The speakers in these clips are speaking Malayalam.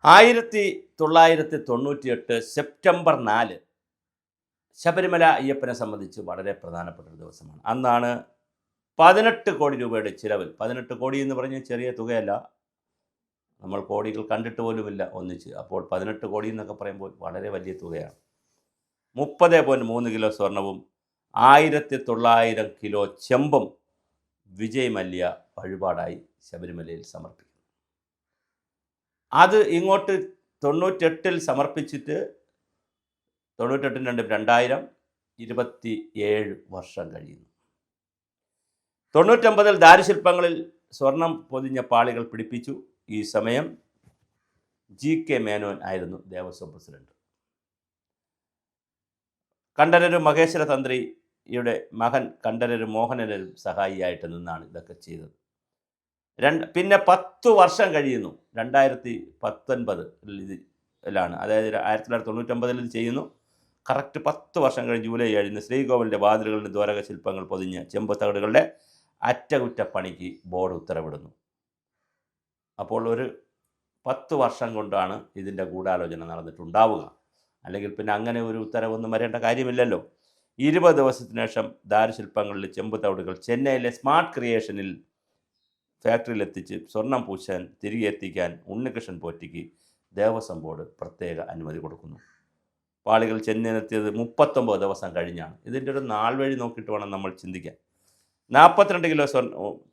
1998 സെപ്റ്റംബർ 4 ശബരിമല അയ്യപ്പനെ സംബന്ധിച്ച് വളരെ പ്രധാനപ്പെട്ട ഒരു ദിവസമാണ്. അന്നാണ് 18 കോടി രൂപയുടെ ചിലവിൽ, 18 കോടി എന്ന് പറഞ്ഞാൽ ചെറിയ തുകയല്ല, നമ്മൾ കോടികൾ കണ്ടിട്ട് പോലുമില്ല ഒന്നിച്ച്. അപ്പോൾ 18 കോടി എന്നൊക്കെ പറയുമ്പോൾ വളരെ വലിയ തുകയാണ്. 30.3 കിലോ സ്വർണവും 1900 കിലോ ചെമ്പും വിജയ് മല്യ വഴിപാടായി ശബരിമലയിൽ സമർപ്പിക്കുന്നു. അത് ഇങ്ങോട്ട് 98 സമർപ്പിച്ചിട്ട് 98 2000 27 വർഷം കഴിയുന്നു. 99 ദാരുശില്പങ്ങളിൽ സ്വർണം പൊതിഞ്ഞ പാളികൾ പിടിപ്പിച്ചു. ഈ സമയം GK മേനോൻ ആയിരുന്നു ദേവസ്വം പ്രസിഡന്റ്. കണ്ഠരര് മഹേശ്വര തന്ത്രിയുടെ മകൻ കണ്ഠരര് മോഹനരും സഹായിയായിട്ട് നിന്നാണ് ഇതൊക്കെ ചെയ്തത്. പിന്നെ 10 വർഷം കഴിയുന്നു. 2019 അതായത് 1999 ഇത് ചെയ്യുന്നു. കറക്റ്റ് 10 വർഷം കഴിഞ്ഞ് ജൂലൈ 7 ശ്രീകോവിലിൻ്റെ വാതിലുകളുടെ ദ്വാരക ശില്പങ്ങൾ പൊതിഞ്ഞ് ചെമ്പുതകടുകളുടെ അറ്റകുറ്റപ്പണിക്ക് ബോർഡ് ഉത്തരവിടുന്നു. അപ്പോൾ ഒരു 10 വർഷം കൊണ്ടാണ് ഇതിൻ്റെ ഗൂഢാലോചന നടന്നിട്ടുണ്ടാവുക. അല്ലെങ്കിൽ പിന്നെ അങ്ങനെ ഒരു ഉത്തരവൊന്നും വരേണ്ട കാര്യമില്ലല്ലോ. 20 ദിവസത്തിന് ശേഷം ദാരുശില്പങ്ങളിലെ ചെമ്പുതവിടുകൾ ചെന്നൈയിലെ സ്മാർട്ട് ക്രിയേഷനിൽ ഫാക്ടറിയിലെത്തിച്ച് സ്വർണം പൂശാൻ തിരികെ എത്തിക്കാൻ ഉണ്ണികൃഷ്ണൻ പോറ്റിക്ക് ദേവസ്വം ബോർഡ് പ്രത്യേക അനുമതി കൊടുക്കുന്നു. പാളികൾ ചെന്നൈയിലെത്തിയത് 39 ദിവസം കഴിഞ്ഞാണ്. ഇതിൻ്റെ ഒരു നാൾ വഴി നോക്കിയിട്ട് വേണം നമ്മൾ ചിന്തിക്കാൻ. 42 കിലോ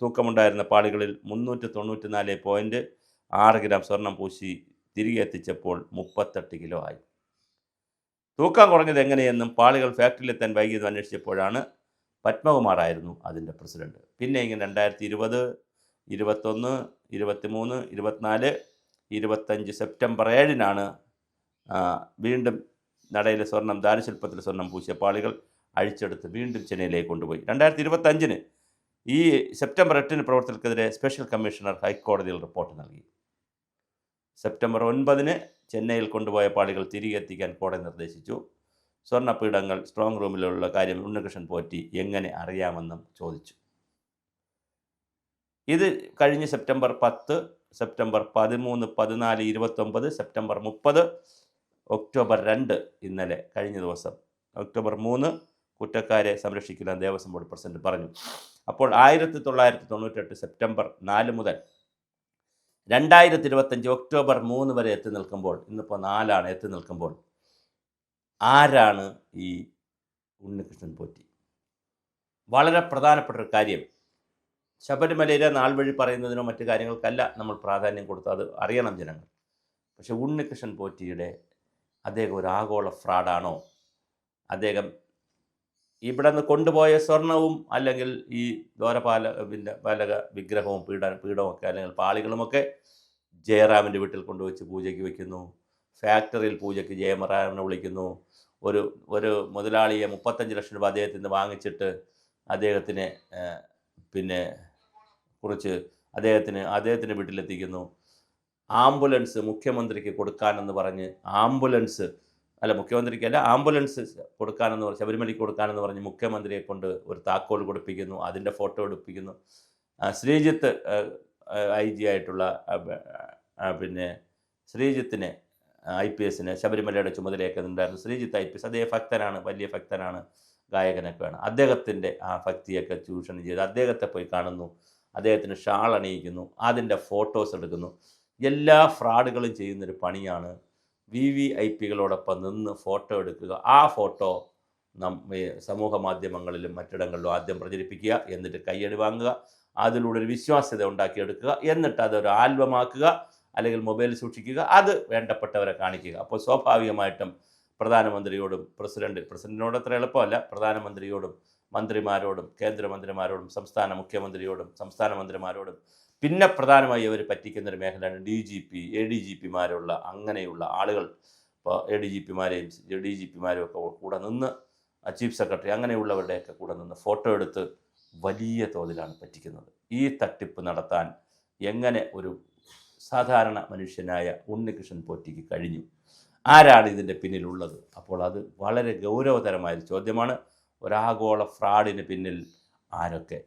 തൂക്കമുണ്ടായിരുന്ന പാളികളിൽ 394.6 ഗ്രാം സ്വർണം പൂശി തിരികെ എത്തിച്ചപ്പോൾ 38 കിലോ ആയി. തൂക്കം കുറഞ്ഞത് എങ്ങനെയെന്നും പാളികൾ ഫാക്ടറിയിലെത്താൻ വൈകിയത് അന്വേഷിച്ചപ്പോഴാണ് പത്മകുമാറായിരുന്നു അതിൻ്റെ പ്രസിഡന്റ്. പിന്നെ ഇങ്ങനെ 2020, 21, 23, 24, 25 സെപ്റ്റംബർ 7 വീണ്ടും നടയിലെ സ്വർണം ദാരുശില്പത്തിലെ സ്വർണം പൂശിയ പാളികൾ അഴിച്ചെടുത്ത് വീണ്ടും ചെന്നൈയിലേക്ക് കൊണ്ടുപോയി. 2025 ഈ സെപ്റ്റംബർ 8 പ്രവർത്തകർക്കെതിരെ സ്പെഷ്യൽ കമ്മീഷണർ ഹൈക്കോടതിയിൽ റിപ്പോർട്ട് നൽകി. സെപ്റ്റംബർ 9 ചെന്നൈയിൽ കൊണ്ടുപോയ പാളികൾ തിരികെ എത്തിക്കാൻ കോടതി നിർദ്ദേശിച്ചു. സ്വർണ്ണപീഠങ്ങൾ സ്ട്രോങ് റൂമിലുള്ള കാര്യം ഉണ്ണികൃഷ്ണൻ പോറ്റി എങ്ങനെ അറിയാമെന്നും ചോദിച്ചു. ഇത് കഴിഞ്ഞ് സെപ്റ്റംബർ 10, സെപ്റ്റംബർ 13, 14, 29, സെപ്റ്റംബർ 30, ഒക്ടോബർ 2 ഇന്നലെ കഴിഞ്ഞ ദിവസം ഒക്ടോബർ 3 കുറ്റക്കാരെ സംരക്ഷിക്കുന്ന ദേവസ്വം ബോർഡ് പ്രസിഡന്റ് പറഞ്ഞു. അപ്പോൾ 1998 സെപ്റ്റംബർ 4 മുതൽ 2025 ഒക്ടോബർ 3 വരെ എത്തി നിൽക്കുമ്പോൾ, ഇന്നിപ്പോൾ 4 എത്തി നിൽക്കുമ്പോൾ ആരാണ് ഈ ഉണ്ണികൃഷ്ണൻ പോറ്റി? വളരെ പ്രധാനപ്പെട്ട ഒരു കാര്യം, ശബരിമലയിലെ നാൾ വഴി പറയുന്നതിനോ മറ്റു കാര്യങ്ങൾക്കല്ല നമ്മൾ പ്രാധാന്യം കൊടുത്ത് അത് അറിയണം ജനങ്ങൾ. പക്ഷെ ഉണ്ണികൃഷ്ണൻ പോറ്റിയുടെ അദ്ദേഹം ഒരു ആഗോള ഫ്രോഡാണോ? അദ്ദേഹം ഇവിടെ നിന്ന് കൊണ്ടുപോയ സ്വർണവും അല്ലെങ്കിൽ ഈ ദ്വാരപാലക വിഗ്രഹവും പീഠമൊക്കെ അല്ലെങ്കിൽ പാളികളുമൊക്കെ ജയറാമിൻ്റെ വീട്ടിൽ കൊണ്ടുവച്ച് പൂജയ്ക്ക് വയ്ക്കുന്നു. ഫാക്ടറിയിൽ പൂജയ്ക്ക് ജയറാമിനെ വിളിക്കുന്നു. ഒരു മുതലാളിയെ 35 ലക്ഷം രൂപ അദ്ദേഹത്തിൽ നിന്ന് വാങ്ങിച്ചിട്ട് അദ്ദേഹത്തിനെ കുറിച്ച് അദ്ദേഹത്തിൻ്റെ വീട്ടിലെത്തിക്കുന്നു. ആംബുലൻസ് മുഖ്യമന്ത്രിക്ക് കൊടുക്കാനെന്ന് പറഞ്ഞ് ആംബുലൻസ് കൊടുക്കാനെന്ന് പറഞ്ഞ് ശബരിമലയ്ക്ക് കൊടുക്കാനെന്ന് പറഞ്ഞ് മുഖ്യമന്ത്രിയെ കൊണ്ട് ഒരു താക്കോൽ കൊടുപ്പിക്കുന്നു. അതിൻ്റെ ഫോട്ടോ എടുപ്പിക്കുന്നു. ശ്രീജിത്ത് IG ആയിട്ടുള്ള ശ്രീജിത്തിനെ IPS ശബരിമലയുടെ ചുമതലയൊക്കെ ശ്രീജിത്ത് IPS അദ്ദേഹം ഭക്തനാണ്, വലിയ ഭക്തനാണ്, ഗായകനൊക്കെയാണ്. അദ്ദേഹത്തിൻ്റെ ആ ഭക്തിയൊക്കെ ചൂഷണം ചെയ്ത് അദ്ദേഹത്തെ പോയി കാണുന്നു, അദ്ദേഹത്തിന് ഷാൾ അണിയിക്കുന്നു, അതിൻ്റെ ഫോട്ടോസ് എടുക്കുന്നു. എല്ലാ ഫ്രോഡുകളും ചെയ്യുന്നൊരു പണിയാണ് VVIPകളോടൊപ്പം നിന്ന് ഫോട്ടോ എടുക്കുക. ആ ഫോട്ടോ സമൂഹ മാധ്യമങ്ങളിലും മറ്റിടങ്ങളിലും ആദ്യം പ്രചരിപ്പിക്കുക, എന്നിട്ട് കയ്യടി വാങ്ങുക, അതിലൂടെ ഒരു വിശ്വാസ്യത ഉണ്ടാക്കിയെടുക്കുക, എന്നിട്ട് അതൊരു ആൽബമാക്കുക, അല്ലെങ്കിൽ മൊബൈലിൽ സൂക്ഷിക്കുക, അത് വേണ്ടപ്പെട്ടവരെ കാണിക്കുക. അപ്പോൾ സ്വാഭാവികമായിട്ടും പ്രധാനമന്ത്രിയോടും പ്രസിഡന്റിനോട് അത്ര എളുപ്പമല്ല, പ്രധാനമന്ത്രിയോടും മന്ത്രിമാരോടും കേന്ദ്രമന്ത്രിമാരോടും സംസ്ഥാന മുഖ്യമന്ത്രിയോടും സംസ്ഥാന മന്ത്രിമാരോടും പിന്നെ പ്രധാനമായി അവർ പറ്റിക്കുന്നൊരു മേഖലയാണ് DGP ADGPമാരുള്ള അങ്ങനെയുള്ള ആളുകൾ. ഇപ്പോൾ ADGPമാരെയും DGPമാരും ഒക്കെ കൂടെ നിന്ന് ചീഫ് സെക്രട്ടറി അങ്ങനെയുള്ളവരുടെയൊക്കെ കൂടെ നിന്ന് ഫോട്ടോ എടുത്ത് വലിയ തോതിലാണ് പറ്റിക്കുന്നത്. ഈ തട്ടിപ്പ് നടത്താൻ എങ്ങനെ ഒരു സാധാരണ മനുഷ്യനായ ഉണ്ണികൃഷ്ണൻ പോറ്റിക്ക് കഴിഞ്ഞു? ആരാണ് ഇതിൻ്റെ പിന്നിലുള്ളത്? അപ്പോൾ അത് വളരെ ഗൗരവതരമായൊരു ചോദ്യമാണ്. ഒരാഗോള ഫ്രോഡിന് പിന്നിൽ ആരൊക്കെ?